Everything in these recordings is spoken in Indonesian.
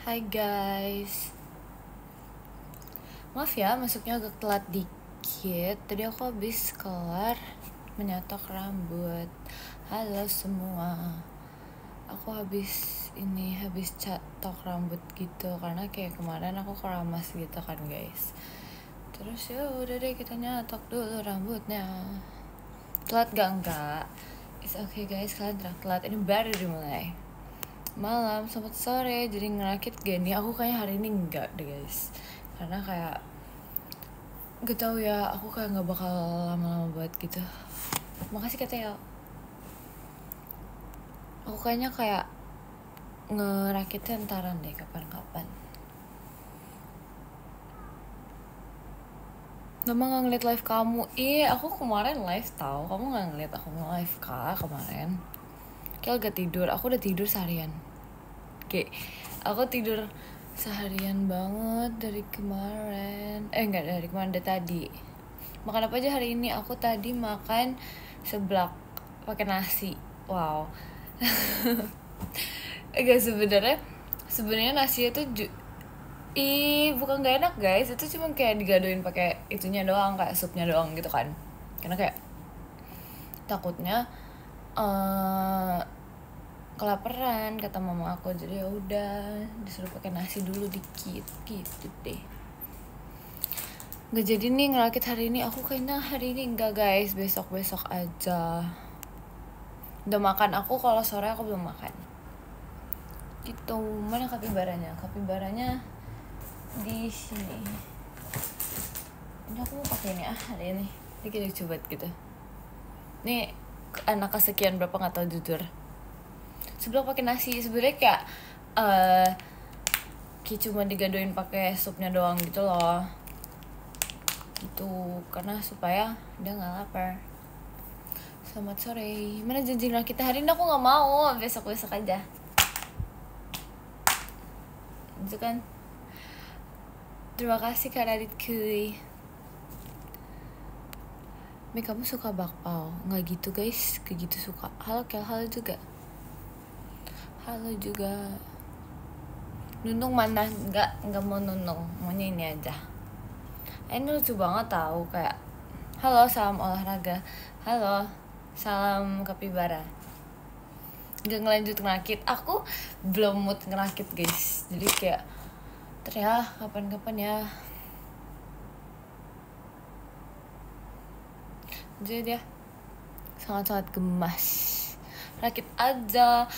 Hai guys, maaf ya masuknya agak telat dikit. Tadi aku habis kelar menyatok rambut. Halo semua, aku habis catok rambut gitu karena kayak kemarin aku keramas gitu kan guys. Terus ya udah deh kita nyatok dulu rambutnya. Telat gak? Enggak. It's okay guys, kalian telat. Ini baru dimulai. Malam, selamat sore. Jadi ngerakit gak nih? Aku kayaknya hari ini enggak deh guys, karena kayak gak tau ya, aku kayak gak bakal lama-lama banget gitu. Makasih Kak Teo. Aku kayaknya kayak ngerakitnya entaran deh kapan-kapan. Lama gak ngeliat live kamu. Aku kemarin live tau. Kamu gak ngeliat aku live kak kemarin? Kayak agak tidur. Aku udah tidur seharian. Kayak aku tidur seharian banget dari kemarin. Enggak dari kemarin, dari tadi. Makan apa aja hari ini? Aku tadi makan seblak pakai nasi. Wow. Enggak, sebenarnya nasi itu bukan gak enak guys. Itu cuma kayak digadoin pakai itunya doang, kayak supnya doang gitu kan. Karena kayak takutnya kelaparan kata mama aku, jadi ya udah disuruh pakai nasi dulu dikit gitu deh. Nggak jadi nih ngerakit hari ini. Aku kayaknya hari ini enggak guys, besok aja. Udah makan aku, kalau sore aku belum makan gitu. Mana kapibaranya di sini. Ini aku mau pakai ini hari ini. Ini kayak lucu banget gitu. Nih anak kesekian berapa nggak tahu jujur. Sebelah pakai nasi sebenarnya kayak cuma digadoin pakai supnya doang gitu loh. Gitu karena supaya dia nggak lapar. Selamat sore. Mana janji kita hari ini? Aku nggak mau, besok aja. Itu kan. Terima kasih Kak Radit Kuy. Kamu suka bakpao? Nggak gitu guys, kayak gitu suka. Halo Kel, halo juga. Nunung mana? Nggak mau Nunung, maunya ini aja. Ini lucu banget tahu, kayak halo salam olahraga, halo salam kapibara. Nggak ngelanjut ngerakit, aku belum mood ngerakit guys. Jadi kayak ternyata kapan-kapan ya. Jadi dia sangat-sangat gemas. Rakit aja.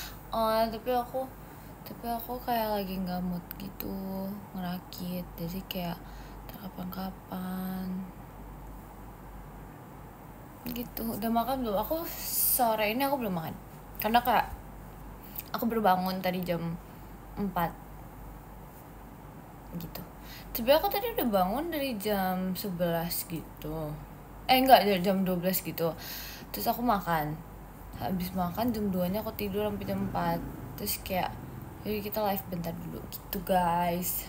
Tapi aku kayak lagi nggak mood gitu ngerakit. Jadi kayak kapan-kapan gitu. Udah makan belum? Aku sore ini aku belum makan karena kayak aku berbangun tadi jam 4 gitu. Tapi aku tadi udah bangun dari jam 11 gitu. Enggak, dari jam 12 gitu. Terus aku makan. Habis makan jam 2 nya aku tidur sampai jam 4. Terus kayak jadi kita live bentar dulu gitu guys.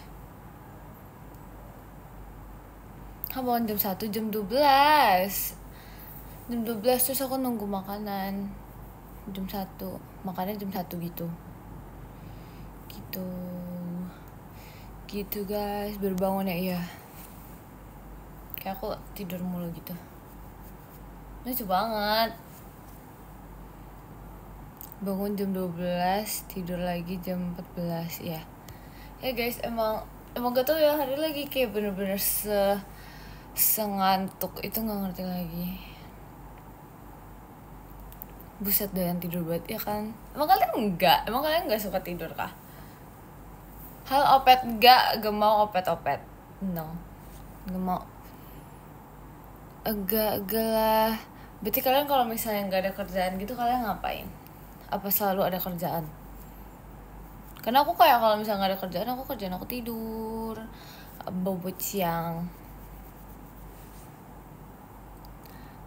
Bangun jam 1, jam 12 terus aku nunggu makanan jam 1, makannya jam 1 gitu guys. Baru bangun ya. Iya, kayak aku tidur mulu gitu. Lucu banget. Bangun jam 12, tidur lagi jam 14 ya. Ya guys, emang gak tau ya, hari lagi kayak bener-bener sengantuk itu, nggak ngerti lagi. Buset, doyan tidur banget ya kan. Emang kalian nggak suka tidur kah? Hal opet gak mau opet no, nggak mau. Agak lah. Berarti kalian kalau misalnya nggak ada kerjaan gitu, kalian ngapain? Apa selalu ada kerjaan? Karena aku kayak kalau misalnya nggak ada kerjaan aku tidur bobot siang.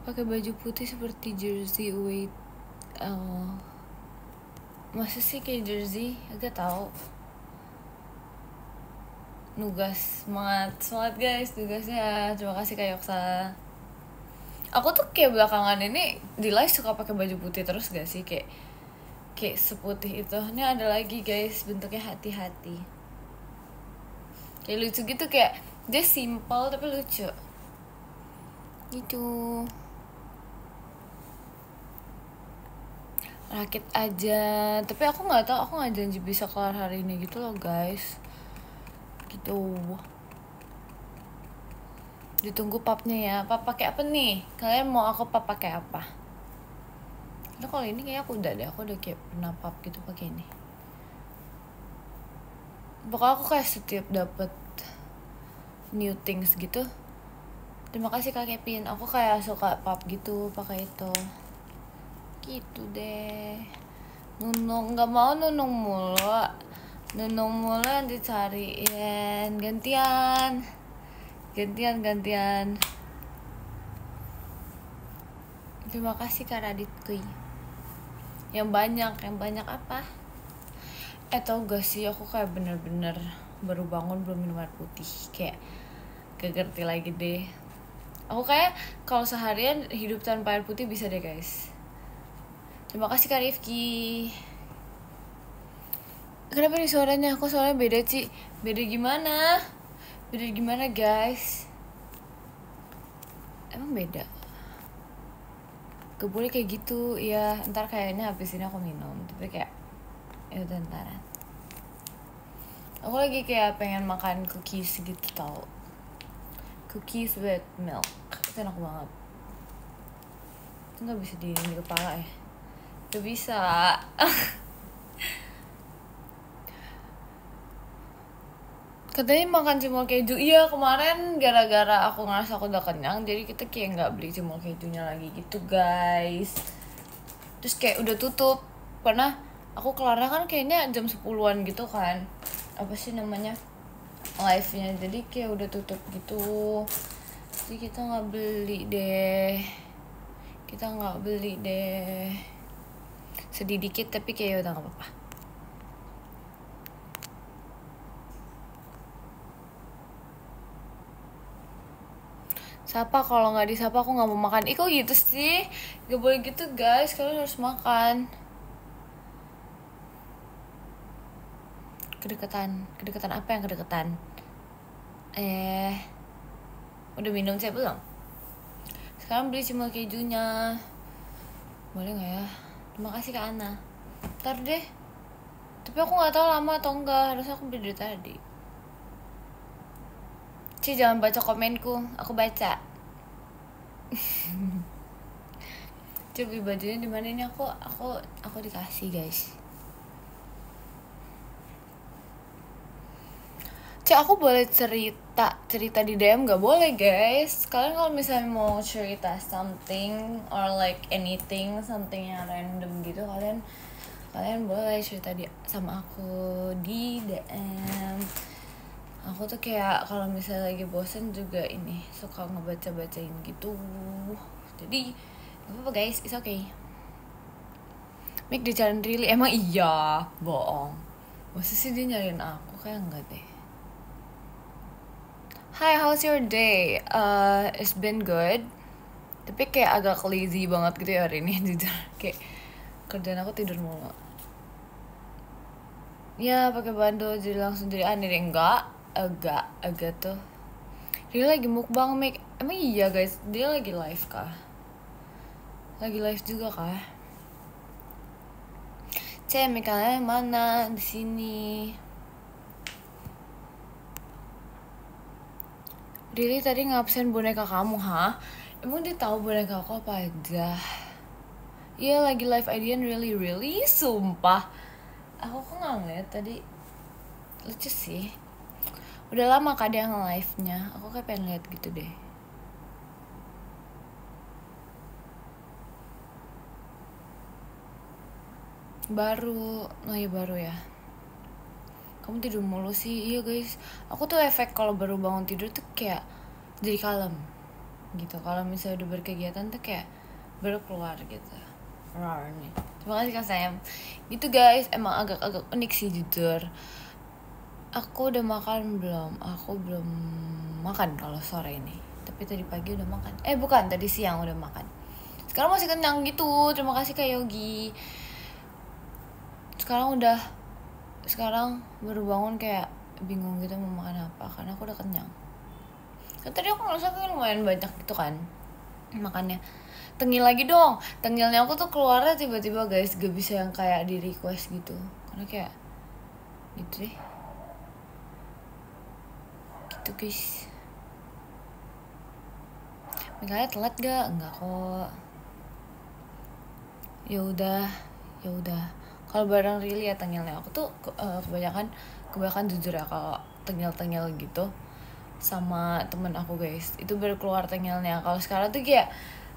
Pakai baju putih seperti jersey away. Masa sih kayak jersey? Agak tahu. Nugas, semangat guys tugasnya. Terima kasih Kak Yoksa. Aku tuh kayak belakangan ini di live suka pakai baju putih terus gak sih, kayak seputih itu. Ini ada lagi guys, bentuknya hati-hati. Kayak lucu gitu, kayak dia simple tapi lucu gitu. Rakit aja, tapi aku nggak tahu, aku nggak janji bisa kelar hari ini gitu loh guys, gitu. Ditunggu papnya ya. Pap pakai apa nih? Kalian mau aku pap pakai apa? Karena kalau ini kayak aku udah deh, aku udah kayak pernah pap gitu pakai ini. Pokoknya aku kayak setiap dapet new things gitu, terima kasih Kak Kevin, aku kayak suka pap gitu pakai itu. Gitu deh. Nunung, nggak mau nunung mulu. Nunung mulu yang dicariin. Gantian. Terima kasih Kak Raditku. Yang banyak apa? Tau gak sih, aku kayak bener-bener baru bangun belum minum air putih. Kayak gak ngerti lagi deh. Aku kayak kalau seharian hidup tanpa air putih bisa deh guys. Terima kasih Kak Rifki. Kenapa nih suaranya? Aku suaranya beda Ci. Beda gimana? Beda gimana guys? Emang beda? Gak boleh kayak gitu. Ya ntar kayaknya habis ini aku minum. Tapi kayak ya udah ntaran. Aku lagi kayak pengen makan cookies gitu tau. Cookies with milk. Itu enak banget. Itu gak bisa di kepala ya? Gak bisa. Katanya makan cimol keju. Iya kemarin gara-gara aku ngerasa aku udah kenyang, jadi kita kayak gak beli cimol kejunya lagi gitu guys. Terus kayak udah tutup, karena aku kelarnya kan kayaknya jam 10-an gitu kan, apa sih namanya, live-nya. Jadi kayak udah tutup gitu, jadi kita gak beli deh. Sedih dikit tapi kayak udah gak apa-apa. Sapa, kalau nggak disapa aku nggak mau makan. Kok gitu sih? Gak boleh gitu guys, kalian harus makan. Kedekatan apa yang kedekatan? Udah minum saya belum? Sekarang beli cimol kejunya. Boleh nggak ya? Terima kasih Kak Ana. Ntar deh. Tapi aku nggak tahu lama atau enggak. Harusnya aku beli dari tadi. Ci jangan baca komenku, aku baca. Coba bajunya di mana ini, aku dikasih guys. Aku boleh cerita di DM nggak? Boleh guys. Kalian kalau misalnya mau cerita something or like anything, something yang random gitu, kalian boleh cerita sama aku di DM. Aku tuh kayak kalau misalnya lagi bosen juga ini suka ngebaca-bacain gitu. Jadi gak apa-apa guys, it's okay. Mik dicariin Rili, emang iya? Bohong. Masa sih dia nyariin aku? Kayak enggak deh. Hi, how's your day? It's been good. Tapi kayak agak lazy banget gitu ya hari ini, jujur. Kayak kerjaan aku tidur mulu. Ya pakai bando jadi langsung jadi aneh deh. Enggak tuh. Dia lagi mukbang Mik. Emang iya guys, dia lagi live kah? Lagi live juga kah? Mik kalian mana di sini? Really tadi ngabsen boneka kamu, ha? Emang dia tahu boneka aku apa aja? Iya lagi live IDN, really sumpah. Aku kok nggak ngeliat tadi. Lucu sih. Udah lama kak dia nge-live-nya. Aku kayak pengen lihat gitu deh. Baru ya. Kamu tidur mulu sih. Iya guys, aku tuh efek kalau baru bangun tidur tuh kayak jadi kalem gitu. Kalau misalnya udah berkegiatan tuh kayak baru keluar gitu. Rar nih. Terima kasih Kak Sam. Gitu guys, emang agak unik sih jujur. Aku udah makan belum? Aku belum makan kalau sore ini. Tapi tadi pagi udah makan. Bukan, tadi siang udah makan. Sekarang masih kenyang gitu. Terima kasih Kak Yogi. Sekarang baru bangun kayak bingung gitu mau makan apa karena aku udah kenyang. Kan tadi aku ngerasa kayak lumayan banyak gitu kan makannya. Tengil lagi dong. Tengilnya aku tuh keluarnya tiba-tiba guys, gak bisa yang kayak di request gitu. Karena kayak gitu deh. Gitu guys. Makanya telat gak? Enggak kok. Ya udah. Kalau barang Rili ya tengilnya aku tuh kebanyakan jujur ya kalau tengil gitu sama temen aku guys itu baru keluar tengilnya. Kalau sekarang tuh kayak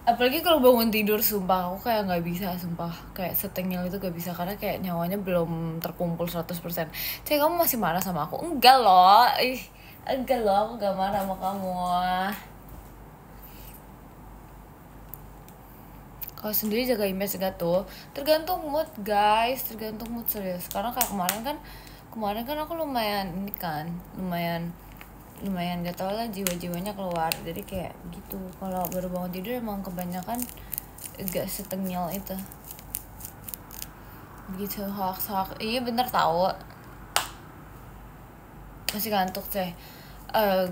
apalagi kalau bangun tidur sumpah aku kayak nggak bisa, sumpah kayak setengil itu gak bisa karena kayak nyawanya belum terkumpul 100%. Cek, kamu masih marah sama aku? Enggak loh, aku gak marah sama kamu. Kalau sendiri jaga image gak tuh? Tergantung mood guys, tergantung mood serius. Sekarang kayak kemarin kan aku lumayan ini kan, lumayan gak tau lah jiwa-jiwanya keluar. Jadi kayak gitu. Kalau baru bangun tidur emang kebanyakan gak setengil itu. Gitu hoax. Iya bener tahu. Masih ngantuk sih.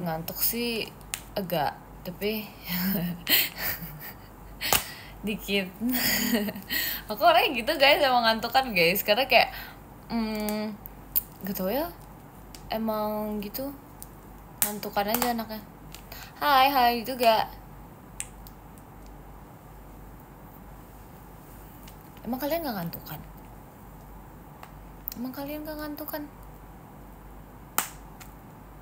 Ngantuk sih agak, tapi dikit. Aku orangnya gitu guys, emang ngantuk kan guys karena kayak gak tau ya, emang gitu ngantukan aja anaknya. Hai juga. Emang kalian gak ngantukan?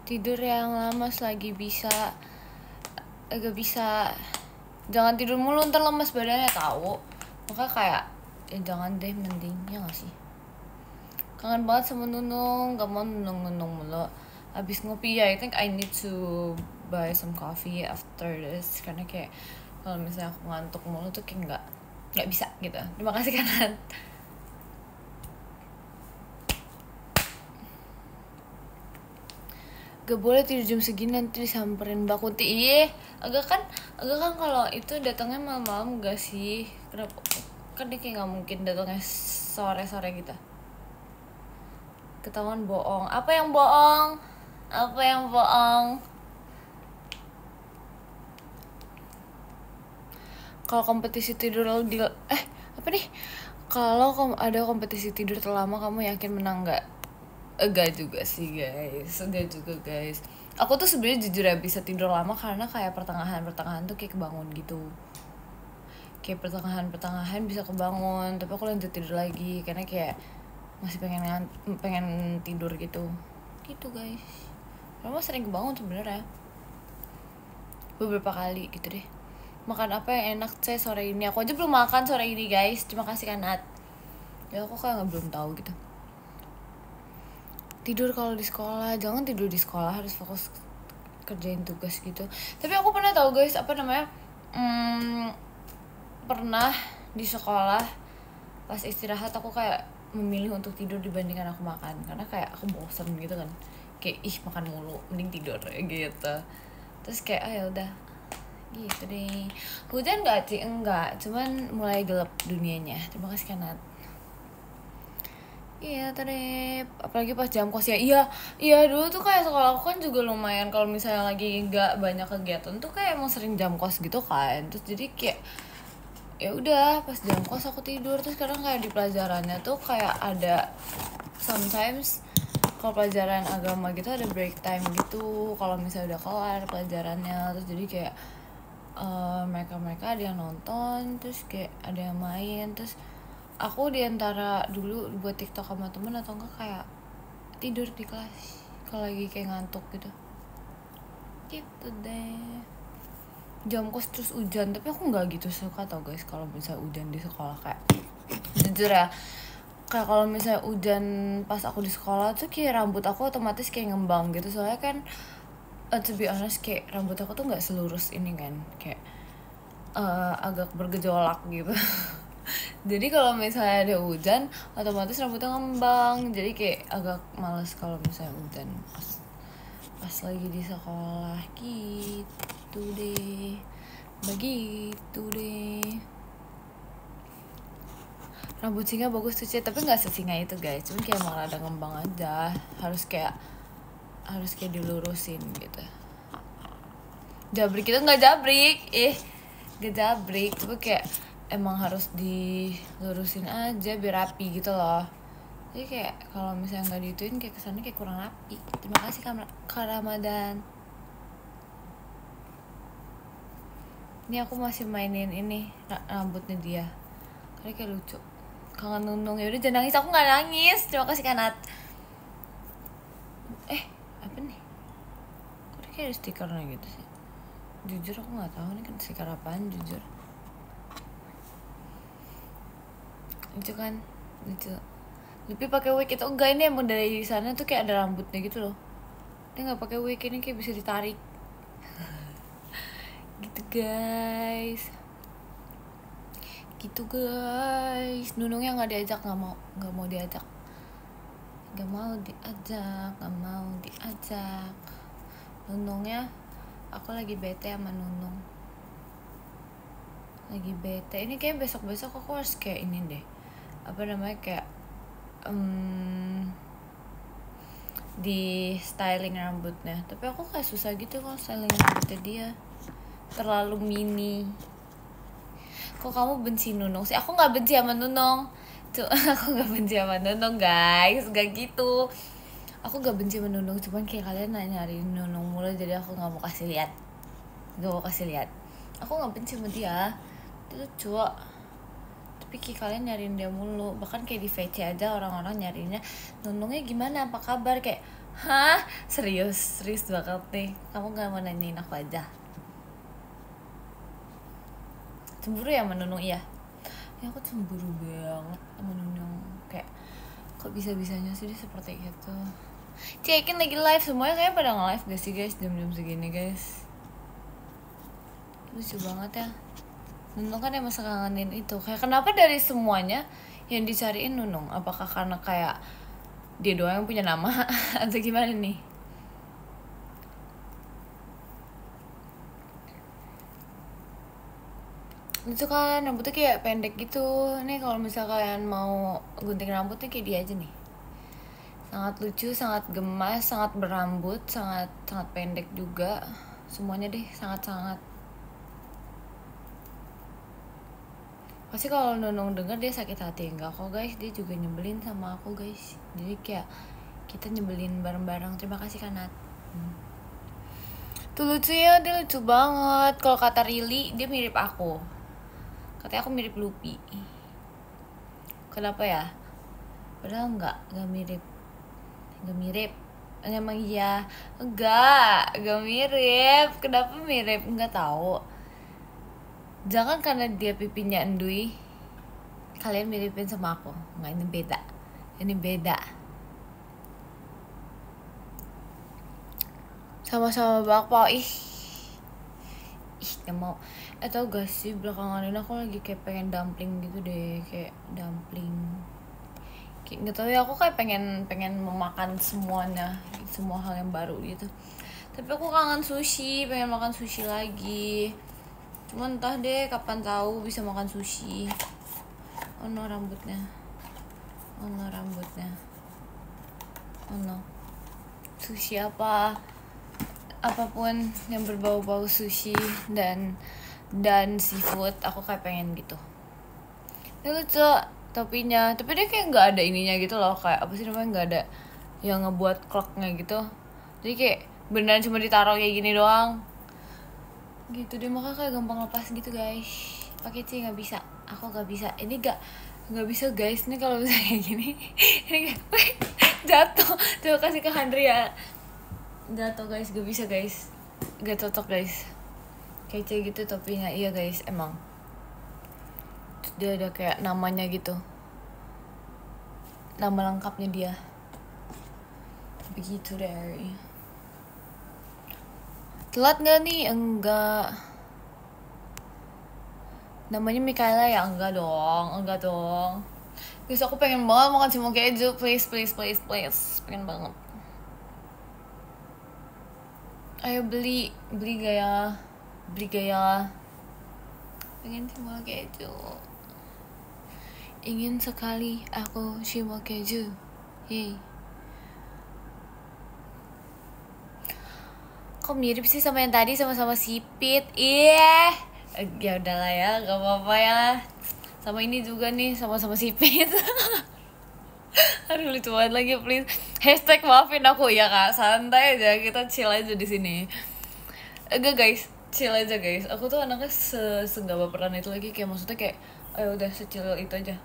Tidur yang lama selagi bisa. Agak bisa. Jangan tidur mulu, ntar lemas badannya tahu. Makanya kayak ya jangan deh, mending ya gak sih. Kangen banget sama Nunung, gak mau nunung mulu. Abis ngopi ya, I think I need to buy some coffee after this karena kayak kalau misalnya aku ngantuk mulu tuh kayak nggak bisa gitu. Terima kasih Kanat. Gak boleh tidur jam segini, nanti disamperin Mbak Kunti. Iya, agak kan kalau itu datangnya malam-malam gak sih? Kenapa? Kan dia kayak gak mungkin datangnya sore-sore gitu. Ketahuan bohong. Apa yang bohong? Kalau kompetisi tidur kalau ada kompetisi tidur terlama kamu yakin menang nggak? Enggak juga guys. Aku tuh sebenarnya jujur ya bisa tidur lama karena kayak pertengahan tuh kayak kebangun gitu. Kayak pertengahan bisa kebangun, tapi aku lanjut tidur lagi karena kayak masih pengen tidur gitu guys. Karena sering kebangun sebenarnya beberapa kali gitu deh. Makan apa yang enak sore ini? Aku aja belum makan sore ini guys. Terima kasih Kanat. Ya aku kayak belum tahu gitu. Tidur kalau di sekolah, jangan tidur di sekolah, harus fokus kerjain tugas gitu. Tapi aku pernah tahu guys, pernah di sekolah pas istirahat aku kayak memilih untuk tidur dibandingkan aku makan karena kayak aku bosen gitu kan, kayak makan mulu mending tidur gitu. Terus kayak ya udah gitu deh. Hujan nggak sih? Enggak, cuman mulai gelap dunianya. Terima kasih Kanat. Iya tadi apalagi pas jam kos ya. Iya dulu tuh kayak sekolah aku kan juga lumayan kalau misalnya lagi nggak banyak kegiatan tuh kayak emang sering jam kos gitu kan. Terus jadi kayak ya udah pas jam kos aku tidur. Terus sekarang kayak di pelajarannya tuh kayak ada sometimes kalau pelajaran agama gitu ada break time gitu kalau misalnya udah kelar pelajarannya. Terus jadi kayak mereka ada yang nonton, terus kayak ada yang main. Terus aku diantara dulu buat TikTok sama temen atau enggak kayak tidur di kelas kalau lagi kayak ngantuk gitu deh. Jam kos terus hujan, tapi aku nggak gitu suka tau guys kalau misalnya hujan di sekolah. Kayak jujur ya, kayak kalau misalnya hujan pas aku di sekolah tuh kayak rambut aku otomatis kayak ngembang gitu. Soalnya kan to be honest kayak rambut aku tuh nggak selurus ini kan, kayak agak bergejolak gitu. Jadi kalau misalnya ada hujan otomatis rambutnya ngembang, jadi kayak agak males kalau misalnya hujan pas lagi di sekolah gitu deh. Begitu deh. Rambut singa bagus tuh Cie, tapi nggak sesinga itu guys, cuman kayak malah ada ngembang aja. Harus kayak harus kayak dilurusin gitu. Jabrik itu nggak jabrik, gak jabrik, tapi kayak emang harus dilurusin aja biar rapi gitu loh. Jadi kayak kalau misalnya nggak dituin kayak kesannya kayak kurang rapi. Terima kasih Kak Ramadan. Ini aku masih mainin ini rambutnya dia, karena kayak lucu. Kangen Nunung. Ya udah jangan nangis, aku nggak nangis. Terima kasih Kanat. Apa nih? Kok dia kayak ada stikernya gitu sih? Jujur aku nggak tahu nih kan stiker apaan, jujur. Lucu kan? Lucu. Tapi pakai wig itu enggak, ini emang dari sana tuh kayak ada rambutnya gitu loh. Dia nggak pakai wig, ini kayak bisa ditarik. Gitu guys. Nunungnya nggak diajak, nggak mau diajak. Nunungnya, aku lagi bete sama Nunung. Lagi bete. Ini kayak besok aku harus kayak ini deh. Apa namanya, kayak di styling rambutnya. Tapi aku kayak susah gitu kalau styling rambutnya dia. Terlalu mini. Kok kamu benci Nunung sih? Aku nggak benci sama Nunung. Aku nggak benci sama Nunung guys, gak gitu. Aku gak benci sama Nunung, cuman kayak kalian nyari Nunung mulu, jadi aku nggak mau kasih lihat. Aku nggak benci sama dia lucu, tapi kayak kalian nyariin dia mulu. Bahkan kayak di VC aja orang-orang nyarinya Nunungnya gimana, apa kabar, kayak hah, serius banget nih, kamu nggak mau nanyain aku aja. Cemburu ya sama Nunung? Iya ya, aku cemburu banget sama Nunung. Kayak kok bisa-bisanya sih dia seperti itu. Cekin lagi live, semuanya kayak pada nge-live gak sih guys jam-jam segini guys? Lucu banget ya. Nunung kan emang sekangenin itu. Kayak kenapa dari semuanya yang dicariin Nunung? Apakah karena kayak dia doang yang punya nama atau gimana nih? Itu kan rambutnya kayak pendek gitu. Nih kalau misalnya kalian mau gunting rambutnya kayak dia aja nih. Sangat lucu, sangat gemas, sangat berambut, sangat pendek juga. Semuanya deh sangat. Pasti kalau Nunung denger dia sakit hati. Enggak kok guys, dia juga nyebelin sama aku guys. Jadi kayak kita nyebelin bareng-bareng. Terima kasih Kanat. Tuh lucu ya, dia lucu banget. Kalau kata Rili, dia mirip aku. Katanya aku mirip Luffy. Kenapa ya? Padahal enggak mirip. Emang iya. Enggak mirip. Kenapa mirip? Enggak tahu. Jangan karena dia pipinya endui kalian miripin sama aku. Enggak, ini beda. Sama-sama bakpao. Ih, gak mau. Tau gak sih, belakangan ini aku lagi kayak pengen dumpling gitu deh. Kayak dumpling, nggak tahu ya, aku kayak pengen memakan semuanya, semua hal yang baru gitu. Tapi aku kangen sushi, pengen makan sushi lagi. Cuman entah deh kapan tahu bisa makan sushi. Oh no rambutnya. Oh no. Sushi apapun yang berbau-bau sushi dan seafood, aku kayak pengen gitu. Ini lucu topinya, tapi dia kayak nggak ada ininya gitu loh, kayak apa sih namanya, nggak ada yang ngebuat clocknya gitu. Jadi kayak beneran cuma ditaruh kayak gini doang gitu deh, makanya kayak gampang lepas gitu guys. Pakai sih nggak bisa, aku nggak bisa. Ini nggak bisa guys, ini kalau misalnya kayak gini ini jatuh. Coba kasih ke Handria. Jatuh guys, gak bisa guys, gak cocok guys. Kece gitu topinya. Iya guys, emang dia ada kayak namanya gitu, nama lengkapnya dia begitu deh. Telat gak nih? Enggak. Namanya Mikaela ya? Enggak dong. Guys, aku pengen banget makan cimol keju. Please. Pengen banget. Ayo beli gaya. Pengen cimol keju. Ingin sekali aku cimol keju. Yeay. kok mirip sih sama yang tadi, sama-sama sipit. Iya. Ya udahlah ya, gak apa-apa ya. Sama ini juga nih, sama-sama sipit. Aduh lucu banget lagi, please. Hashtag maafin aku ya kak, santai aja, kita chill aja di sini. Enggak guys, chill aja guys. Aku tuh anaknya se-gak baperan itu lagi, kayak maksudnya kayak, ayo udah secil itu aja.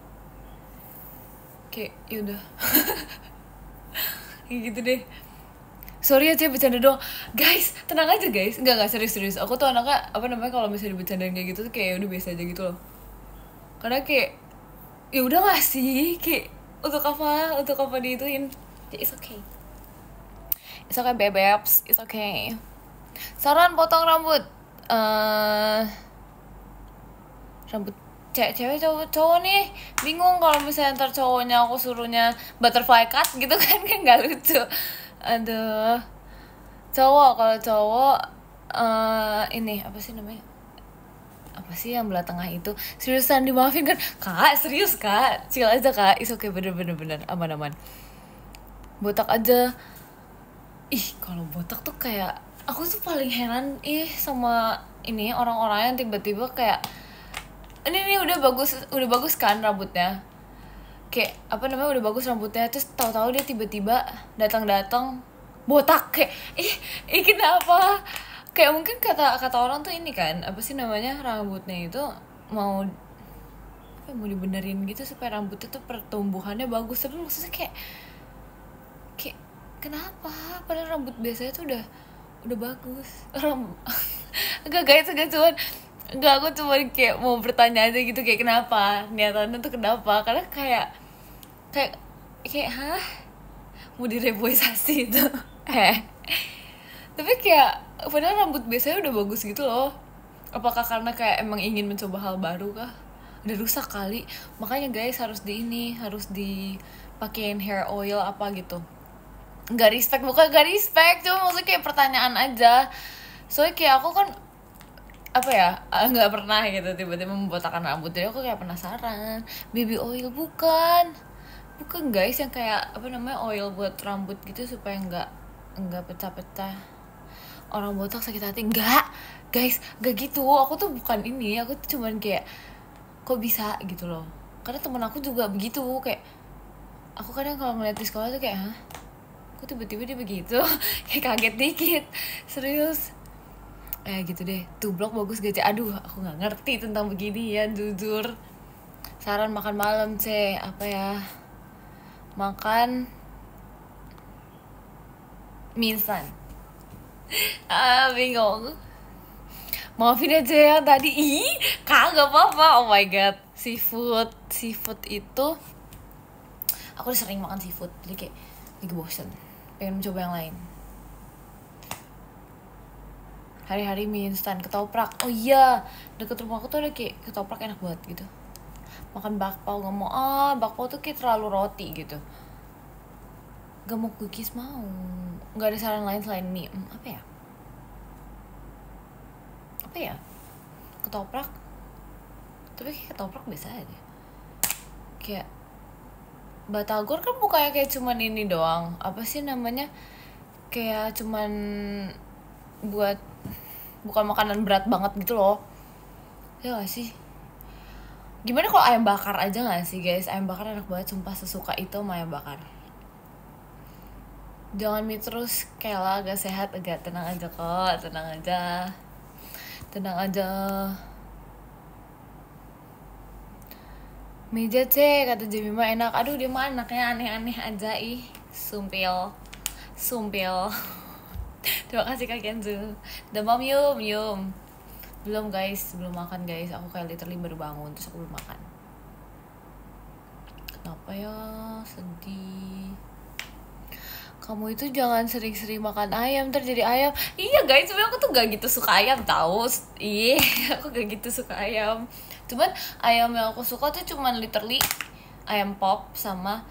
Kayak yaudah. Kayak gitu deh. Sorry ya, bercanda doang. Guys, tenang aja guys. Enggak serius. Aku tuh anaknya apa namanya, kalau misalnya bercandain kayak gitu tuh kayak udah biasa aja gitu loh. Karena kayak ya udah gak sih, kayak untuk apa diituin. It's okay. It's okay babes, it's okay. Saran potong rambut. Rambut cewek cowok nih bingung kalau misalnya ntar cowoknya aku suruhnya butterfly cut gitu kan nggak lucu. Aduh, kalau cowok ini apa sih namanya, apa sih yang belah tengah itu, seriusan dimaafin kan kak, serius kak, chill aja kak, is okay, bener aman botak aja. Ih kalau botak tuh kayak aku tuh paling heran sama ini orang-orang yang tiba-tiba kayak ini udah bagus kan rambutnya, kayak apa namanya, udah bagus rambutnya, terus tahu-tahu dia tiba-tiba datang botak, kayak kenapa, kayak mungkin kata orang tuh ini kan apa sih namanya, rambutnya itu mau dibenerin gitu supaya rambutnya tuh pertumbuhannya bagus, tapi maksudnya kayak kenapa, padahal rambut biasanya tuh udah bagus. Enggak aku cuma kayak mau bertanya aja gitu, kayak kenapa niatannya tuh, kenapa, karena kayak hah, mau direboisasi itu. Tapi kayak padahal rambut biasanya udah bagus gitu loh. Apakah karena kayak emang ingin mencoba hal baru kah? Udah rusak kali. Makanya guys harus dipakein hair oil apa gitu. Bukan gak respect, cuma maksudnya kayak pertanyaan aja. Soalnya kayak aku kan apa ya, nggak pernah gitu tiba-tiba membotakkan rambut, jadi aku kayak penasaran. Baby oil bukan guys, yang kayak apa namanya, oil buat rambut gitu supaya nggak pecah-pecah. Orang botak sakit hati, nggak guys, nggak gitu. Aku tuh bukan ini, aku tuh cuman kayak kok bisa gitu loh, karena temen aku juga begitu. Kayak aku kadang kalau ngeliat di sekolah tuh kayak hah, kok tiba-tiba dia begitu. Kayak kaget dikit, serius. Gitu deh. Tuh blog bagus gak, Cek? Aduh, aku gak ngerti tentang begini ya, jujur. Saran makan malam, Cek. Apa ya? Makan mie instan. Bingung. Maafin aja ya tadi. Kagak apa-apa. Oh my god. Seafood itu aku udah sering makan seafood, jadi kayak lagi bosen, pengen mencoba yang lain. Hari-hari mie instan, ketoprak. Oh iya, deket rumah aku tuh ada kayak ketoprak enak banget gitu. Makan bakpao, gak mau. Bakpao tuh kayak terlalu roti gitu. Gak mau cookies, mau. Gak ada saran lain selain mie. Apa ya? Ketoprak. Tapi kayak ketoprak biasa aja. Kayak batagor kan bukannya kayak cuman ini doang. Apa sih namanya? Kayak cuman bukan makanan berat banget gitu loh. Ya gak sih? Gimana kalau ayam bakar aja gak sih guys? Ayam bakar enak banget, sumpah, sesuka itu sama ayam bakar. Jangan mie terus, Kayla, agak sehat, agak tenang aja kok. Tenang aja. Meja cek, kata Jemima enak. Aduh, dia mah anaknya aneh-aneh aja, sumpil. Terima kasih Kak Kenzo. Demam yum. Belum makan guys. Aku kayak literally baru bangun terus aku belum makan. Kenapa ya? Sedih. Kamu itu jangan sering-sering makan ayam, terjadi ayam. Iya guys, sebenarnya aku tuh gak gitu suka ayam tahu. Aku gak gitu suka ayam. Cuman ayam yang aku suka tuh cuman literally ayam pop sama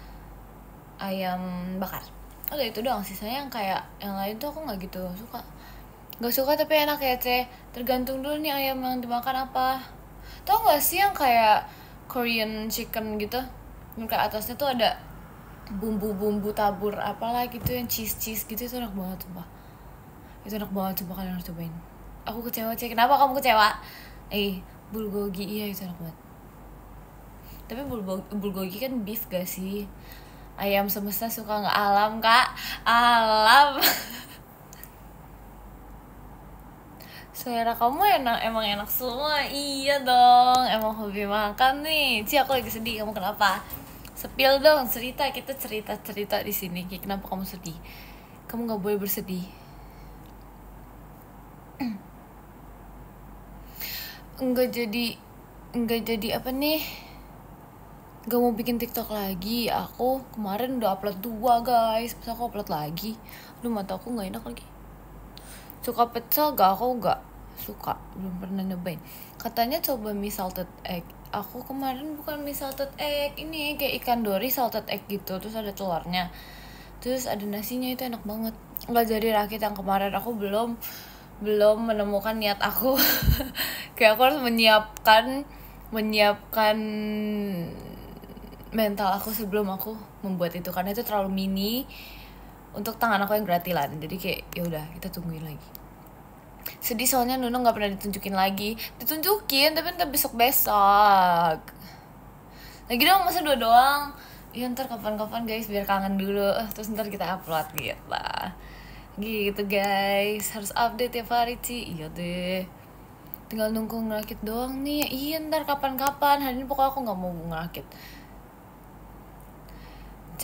ayam bakar. Udah itu doang, sisanya yang kayak yang lain tuh aku gak gitu suka. Gak suka tapi enak ya, tergantung dulu nih ayam yang dimakan apa. Tau gak sih yang kayak Korean chicken gitu, yang kayak atasnya tuh ada bumbu tabur apalah gitu, yang cheese gitu, itu enak banget sumpah. Itu enak banget, coba kalian harus cobain. Aku kecewa, Cek. Kenapa kamu kecewa? Bulgogi, iya itu enak banget. Tapi bulgogi kan beef gak sih? Ayam semesta suka nggak alam, Kak? Alam. Selera kamu emang enak semua. Iya dong, emang hobi makan nih. Aku lagi sedih, kamu kenapa? Sepil dong, kita cerita di sini. Kenapa kamu sedih? Kamu nggak boleh bersedih. Enggak jadi apa nih? Gak mau bikin TikTok lagi. Aku kemarin udah upload 2 guys. Masa aku upload lagi? Aduh, mata aku gak enak lagi. Suka pecel gak? Aku gak suka, belum pernah nyobain. Katanya coba mie salted egg. Aku kemarin bukan mie salted egg, ini kayak ikan dori salted egg gitu. Terus ada telurnya, terus ada nasinya, itu enak banget. Gak jadi rakit yang kemarin. Aku belum menemukan niat aku. Kayak aku harus menyiapkan mental aku sebelum aku membuat itu, karena itu terlalu mini untuk tangan aku yang gratilan. Jadi kayak ya udah, kita tungguin lagi. Sedih soalnya Nuno nggak pernah ditunjukin tapi ntar besok lagi dong, masa 2 doang. Ya ntar kapan-kapan guys, biar kangen dulu, terus ntar kita upload gitu guys. Harus update tiap hari sih. Iya deh, tinggal nunggu ngerakit doang nih. Iya ntar kapan-kapan, hari ini pokoknya aku nggak mau ngerakit.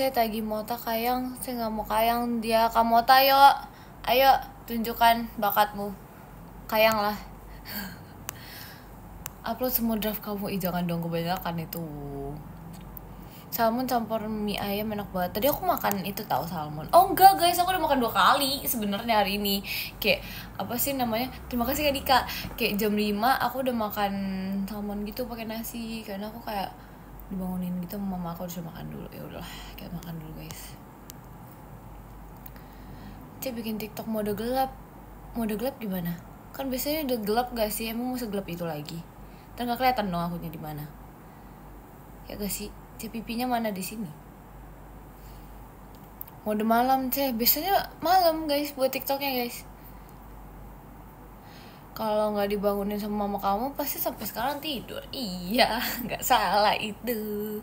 Tagi Mota kayang, saya nggak mau kayang dia. Kamota ayo tunjukkan bakatmu, kayang lah. Upload semua draft kamu. Jangan dong, kebanyakan itu. Salmon campur mie ayam enak banget. Tadi aku makan itu tahu salmon. Oh enggak guys, aku udah makan 2 kali sebenarnya hari ini. Kayak apa sih namanya? Terima kasih Kak Dika. Kayak jam 5 aku udah makan salmon gitu pakai nasi, karena aku kayak dibangunin gitu mama aku, udah makan dulu. Ya udahlah, kayak makan dulu guys. Bikin TikTok mode gelap. Mode gelap gimana? Kan biasanya udah gelap gak sih? Emang mau segelap itu lagi? Dan gak kelihatan dong akunya di mana. Ya gak sih? Pipinya mana di sini? Mode malam, biasanya malam guys buat TikToknya guys. Kalau nggak dibangunin sama mama kamu pasti sampai sekarang tidur. Iya, nggak salah itu.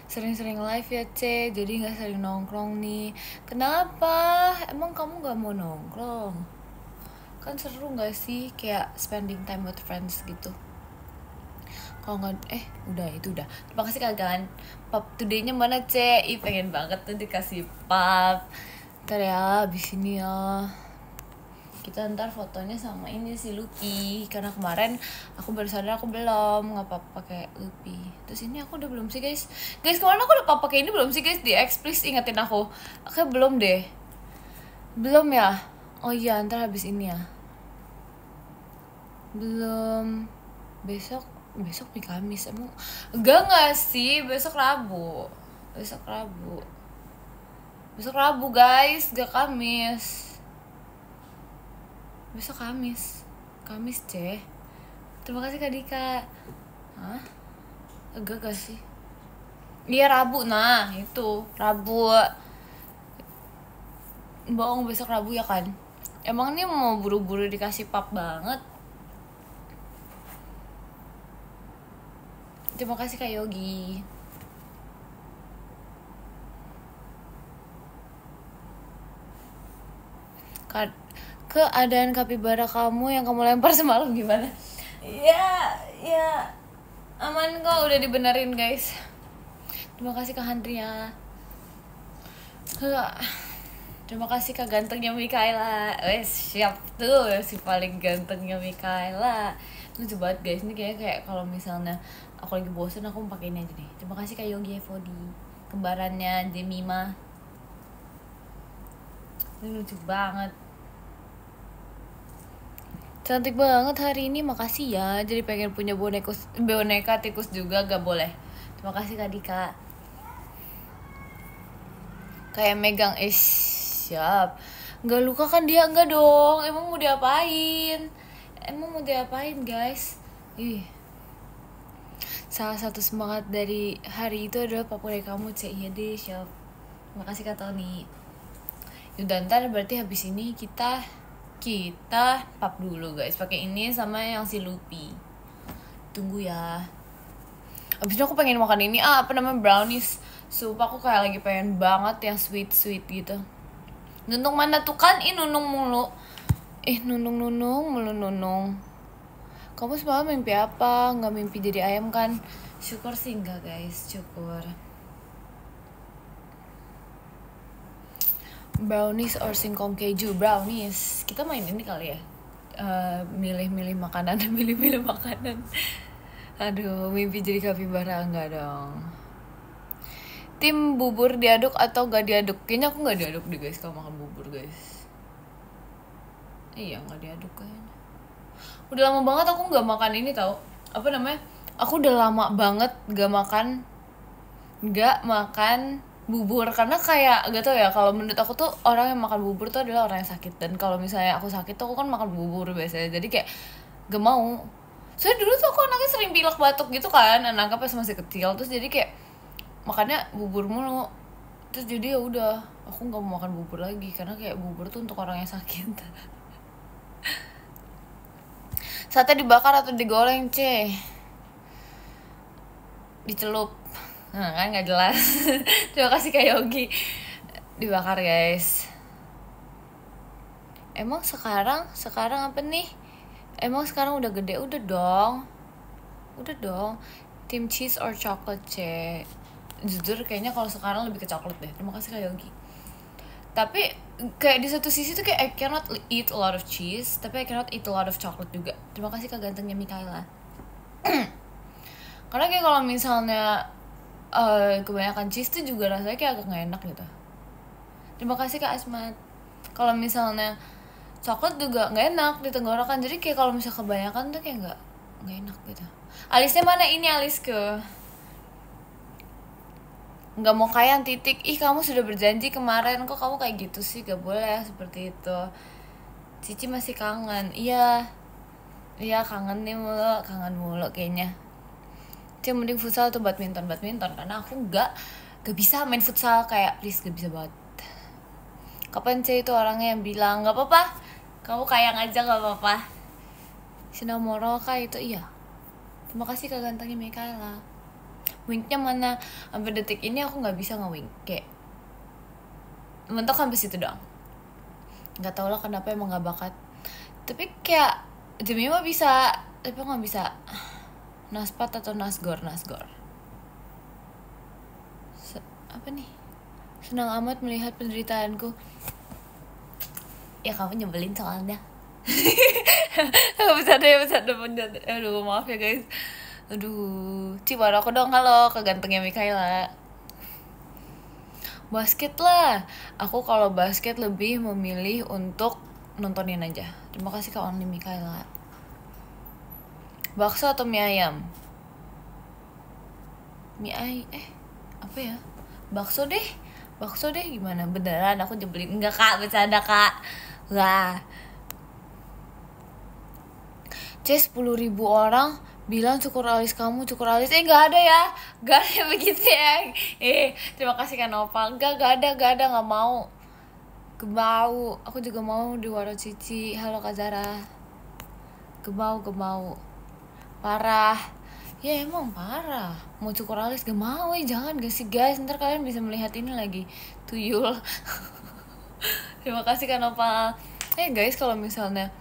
Sering-sering live ya jadi nggak sering nongkrong nih. Kenapa? Emang kamu nggak mau nongkrong? Kan seru nggak sih kayak spending time with friends gitu. Kalau nggak udah. Terima kasih kalian. Pap today-nya mana pengen banget tuh dikasih pap. Ntar ya abis ini ya kita ntar fotonya sama ini si Lupi, karena kemarin aku baru sadar aku belum ngapa pakai Lupi. Terus ini aku udah belum sih guys kemarin aku udah pakai ini belum sih guys? Di please ingetin aku. Oke, belum deh, belum ya. Oh iya, ntar habis ini ya. Belum. Besok di Kamis emang? Enggak sih, besok Rabu guys, gak Kamis. Besok Kamis Terima kasih Kak Dika. Hah? Enggak sih? Iya Rabu, nah itu Rabu. Bohong, besok Rabu ya kan? Emang ini mau buru-buru dikasih pap banget. Terima kasih Kak Yogi. Keadaan kapibara kamu yang kamu lempar semalam gimana? Ya aman kok, udah dibenerin guys. Terima kasih Kak Handria. Terima kasih Kak gantengnya Mikaela. Siap tuh si paling gantengnya Mikaela. Lucu banget guys, ini kayak kalau misalnya aku lagi bosen aku mau pakai ini aja nih. Terima kasih Kak Yogi Evodi, kembarannya Jemima. Ini lucu banget. Cantik banget hari ini, makasih ya. Jadi pengen punya boneka tikus juga, gak boleh. Terima kasih Kak Dika. Kayak megang siap. Gak luka kan dia? Enggak dong. Emang mau diapain guys? Salah satu semangat dari hari itu adalah papua kamu, iya deh, siap. Terima kasih Kak Tony. Yaudah, ntar berarti habis ini kita pap dulu guys, pakai ini sama yang si Lupi. Tunggu ya. Abis itu aku pengen makan ini, apa namanya, brownies. Sumpah aku kayak lagi pengen banget yang sweet gitu. Nunung mana tuh kan? Nunung mulu. Nunung mulu. Kamu semalam mimpi apa? Nggak mimpi jadi ayam kan? Syukur sih enggak guys, syukur. Brownies or singkong keju? Brownies. Kita main ini kali ya, milih-milih makanan. Milih-milih makanan. Aduh, mimpi jadi kapibara enggak dong. Tim bubur diaduk atau gak diaduk? Kayaknya aku gak diaduk deh guys kalau makan bubur guys. Iya, gak diaduk kayaknya. Udah lama banget aku gak makan ini tau. Apa namanya? Aku udah lama banget gak makan bubur. Karena kayak gak tau ya, kalau menurut aku tuh orang yang makan bubur tuh adalah orang yang sakit. Dan kalau misalnya aku sakit tuh aku kan makan bubur biasanya. Jadi kayak gak mau. Soalnya dulu tuh aku anaknya sering pilek batuk gitu kan, anaknya pas masih kecil. Terus jadi kayak makannya bubur mulu. Terus jadi ya udah, aku nggak mau makan bubur lagi karena kayak bubur tuh untuk orang yang sakit. Sate dibakar atau digoreng, dicelup. Nah, kan nggak jelas. Terima kasih Kak Yogi. Dibakar guys. Emang sekarang apa nih? Emang sekarang udah gede? Udah dong. Tim cheese or chocolate, jujur kayaknya kalau sekarang lebih ke coklat deh. Terima kasih Kak Yogi. Tapi kayak di satu sisi tuh kayak I cannot eat a lot of cheese, tapi I cannot eat a lot of chocolate juga. Terima kasih Kak gantengnya Mikaela. Karena kayak kalau misalnya kebanyakan cheese tuh juga rasanya kayak agak gak enak gitu. Terima kasih Kak Asmat. Kalau misalnya coklat juga gak enak di tenggorokan. Jadi kayak kalau misalnya kebanyakan tuh kayak gak enak gitu. Alisnya mana ini Alisku? Nggak mau kayak titik. Kamu sudah berjanji kemarin, kok kamu kayak gitu sih? Gak boleh seperti itu. Cici masih kangen. Iya kangen mulu kayaknya. Cici mending futsal atau badminton. Karena aku gak bisa main futsal. Kayak please gak bisa banget. Kapan Cici itu orangnya yang bilang gak apa-apa, kamu kayang aja gak apa-apa. Sinamoro kah itu? Iya. Terima kasih Kak gantengnya Mikaela. Winknya mana? Sampai detik ini aku nggak bisa nge-wink, kayak mentok sampai situ doang. Nggak tau lah kenapa, emang nggak bakat. Tapi kayak Jemima bisa, tapi aku nggak bisa. Naspat atau nasgor? Apa nih? Senang amat melihat penderitaanku. Ya kamu nyebelin soalnya. Bercanda. Aduh maaf ya guys. Aduh, baru aku dong. Halo, kegantengnya Mikaela. Basket lah. Aku kalau basket lebih memilih untuk nontonin aja. Terima kasih Kak Only Mikaela. Bakso atau mie ayam? Apa ya? Bakso deh gimana? Beneran aku jebelin. Enggak Kak, bercanda Kak. Lah. 10.000 orang bilang cukur alis kamu, gak ada ya, gak ada begitu ya. Terima kasih Kak Nopal. Gak ada, gak mau. Aku juga mau di Waro Cici. Halo Kak Zara. Gak mau. Parah. Ya emang parah. Mau cukur alis gak mau, jangan gak sih guys. Ntar kalian bisa melihat ini lagi, tuyul. Terima kasih Kak Nopal. Guys, kalau misalnya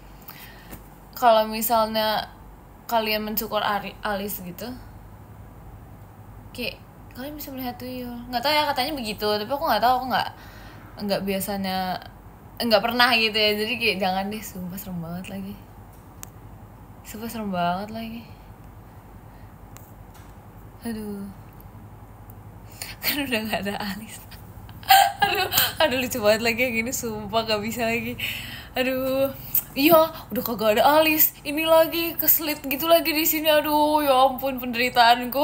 kalian mencukur alis gitu, kayak kalian bisa melihat tuyul. Nggak tahu ya, katanya begitu, tapi aku nggak tahu. Aku nggak biasanya, nggak pernah gitu ya. Jadi kayak jangan deh, sumpah serem banget lagi. Aduh, kan udah nggak ada alis. aduh lucu banget lagi yang gini, sumpah nggak bisa lagi. Aduh, iya udah kagak ada alis, ini lagi keselit gitu lagi di sini. Aduh ya ampun penderitaanku.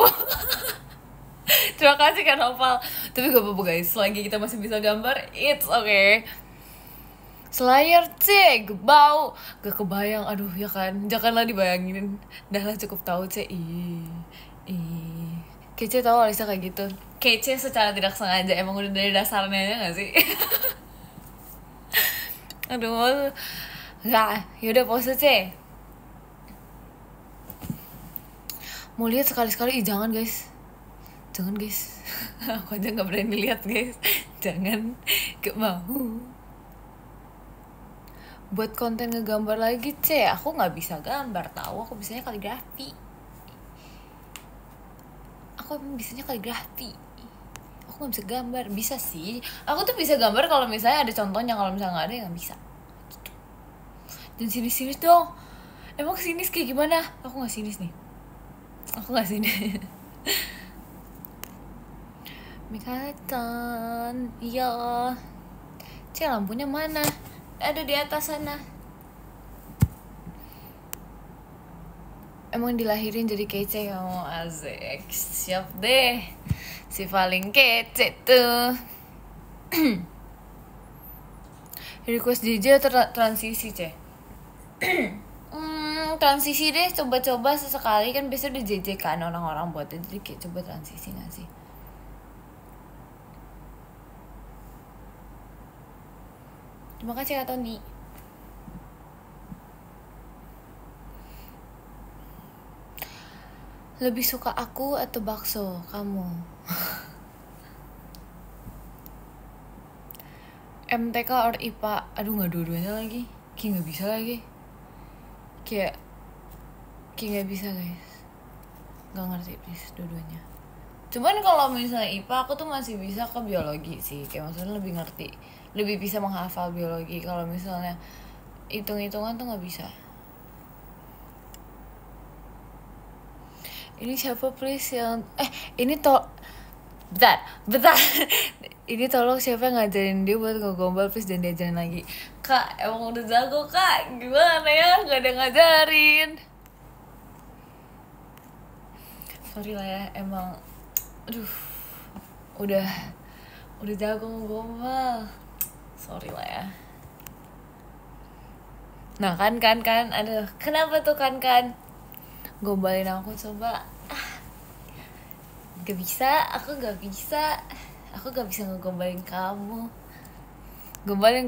Terima kasih Kak Nopal. Tapi gak apa-apa guys, selagi kita masih bisa gambar, it's okay. Slayer bau gak kebayang. Aduh ya kan, janganlah dibayangin. Dah lah, cukup tahu Kece tahu Alisa kayak gitu. Kece secara tidak sengaja, emang udah dari dasarnya aja gak sih? Aduh, nggak, yaudah pose C. Mau lihat sekali-sekali, jangan guys, aku aja nggak berani lihat guys, jangan, gak mau. Buat konten ngegambar lagi C, aku nggak bisa gambar tahu, aku bisanya kaligrafi. Aku emang bisanya kaligrafi, aku nggak bisa gambar. Bisa sih, aku tuh bisa gambar kalau misalnya ada contohnya, kalau misalnya nggak ada ya nggak bisa gitu. Dan sinis dong, emang sinis kayak gimana? Aku nggak sinis nih, aku nggak sinis. Mikatan, iya. C, lampunya mana? Ada di atas sana. Emang dilahirin jadi kece kamu, asik. Siap deh, si paling kece tuh. Request DJ atau transisi C? Transisi deh, coba-coba sesekali, kan biasanya di JJ kan orang-orang buat, jadi kayak coba transisi gak sih? Terima kasih Kak Tony. Lebih suka aku atau bakso kamu? MTK or IPA? Aduh, nggak dua-duanya lagi. Kayak nggak bisa lagi. Kayak nggak bisa guys. Nggak ngerti please dua-duanya. Cuman kalau misalnya IPA aku tuh masih bisa ke biologi sih. Kayak maksudnya lebih ngerti, lebih bisa menghafal biologi. Kalau misalnya hitung-hitungan tuh nggak bisa. Ini siapa please yang ini bentar ini tolong siapa yang ngajarin dia buat ngegombal please, dan diajarin lagi. Kak, emang udah jago kak, gimana ya, gak ada ngajarin. Sorry lah ya, emang aduh udah jago ngegombal, sorry lah ya. Nah kan aduh, kenapa tuh kan gombalin aku coba. Gak bisa, aku gak bisa ngegombalin kamu. Gombalin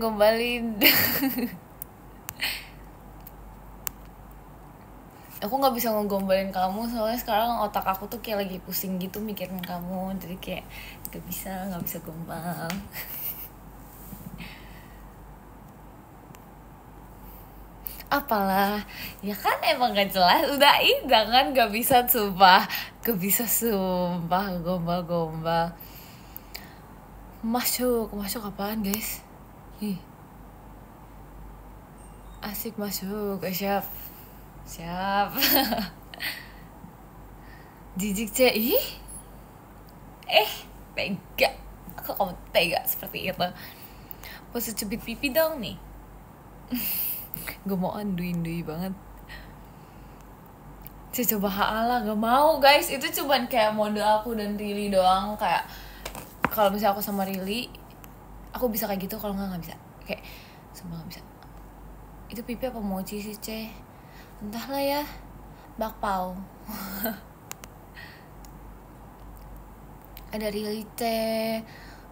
aku gak bisa ngegombalin kamu soalnya sekarang otak aku tuh kayak lagi pusing gitu mikirin kamu, jadi kayak gak bisa gombal. Apalah ya kan, emang gak jelas, udah jangan, gak bisa sumpah gombal. Masuk apaan guys? Ih, asik masuk, siap jijik C. Ih, tega, kok kamu tega seperti itu? Pose cubit pipi dong nih. Gue mau andui banget. Saya coba lah, gak mau guys. Itu cuman kayak mode aku dan Rili doang. Kayak kalau misalnya aku sama Rili, aku bisa kayak gitu. Kalau nggak bisa. Kayak sumpah nggak bisa. Itu pipi apa mochi sih C? Entahlah ya. Bakpao. Ada Rili C.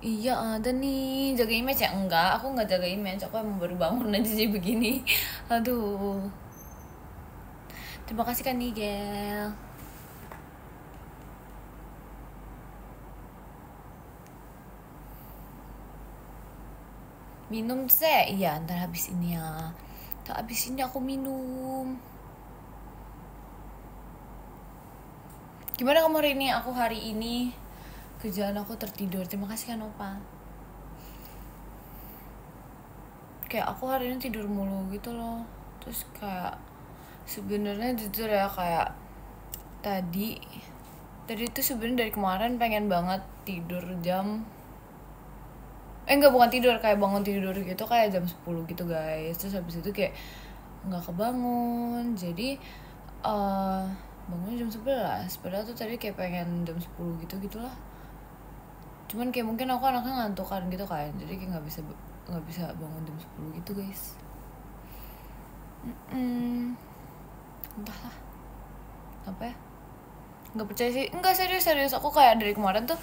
Iya ada nih, jaga image ya? Enggak, aku nggak jaga image, aku emang baru bangun aja jadi begini. Aduh. Terima kasih kan Nigel. Minum C? Iya, ntar habis ini ya. Ntar habis ini aku minum. Gimana kamu hari ini? Aku hari ini kerjaan aku tertidur. Terima kasih kan Opa. Kayak aku hari ini tidur mulu gitu loh. Terus kayak sebenarnya jujur ya, kayak tadi tuh sebenarnya dari kemarin pengen banget tidur jam enggak, bukan tidur, kayak bangun tidur gitu kayak jam 10 gitu guys. Terus habis itu kayak nggak kebangun, jadi bangunnya jam 11. Padahal tuh tadi kayak pengen jam 10 gitulah. Cuman kayak mungkin aku anaknya ngantukan gitu kan, jadi kayak nggak bisa bangun jam 10 gitu guys. Entahlah apa ya, nggak percaya sih. Enggak, serius aku kayak dari kemarin tuh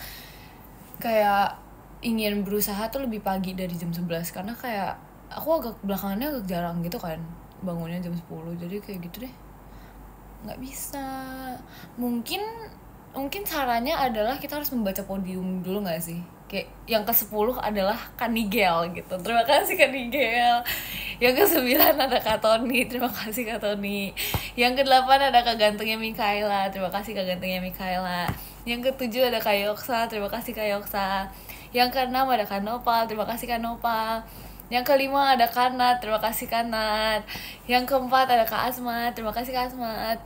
kayak ingin berusaha tuh lebih pagi dari jam 11, karena kayak aku agak belakangannya agak jarang gitu kan bangunnya jam 10, jadi kayak gitu deh, nggak bisa. Mungkin caranya adalah kita harus membaca podium dulu nggak sih, kayak yang ke-10 adalah Kanigel gitu, terima kasih Kanigel. Yang ke-9 ada Kak Toni, terima kasih Kak Toni. Yang ke-8 ada Kak Gantengnya Mikaela, terima kasih Kak Gantengnya Mikaela. Yang ke-7 ada Kak Yoksa, terima kasih Kak Yoksa. Yang ke-6 ada Kak Nopal, terima kasih Kak Nopal. Yang ke-5 ada Kanat, terima kasih Kanat. Yang ke-4 ada Kak Asmat, terima kasih Kak Asmat.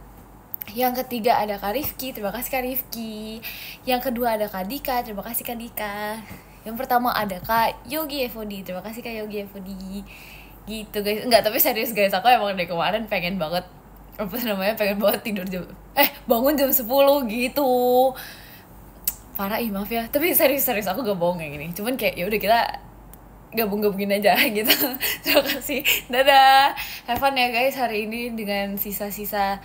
Yang ketiga ada Kak Rifki, terima kasih Kak Rifki. Yang kedua ada Kak Dika, terima kasih Kak Dika. Yang pertama ada Kak Yogi Evodi, terima kasih Kak Yogi Evodi. Gitu guys, enggak, tapi serius guys, aku emang dari kemarin pengen banget pengen banget tidur bangun jam 10 gitu. Parah, maaf ya, tapi serius aku gak bohong kayak gini, cuman kayak ya udah kita gabungin aja gitu. Terima kasih, dadah, have fun ya guys hari ini dengan sisa-sisa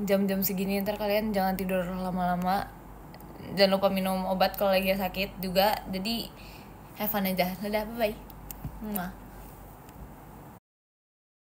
jam-jam segini. Ntar kalian jangan tidur lama-lama, jangan lupa minum obat kalau lagi sakit juga. Jadi have fun aja, dadah, bye bye.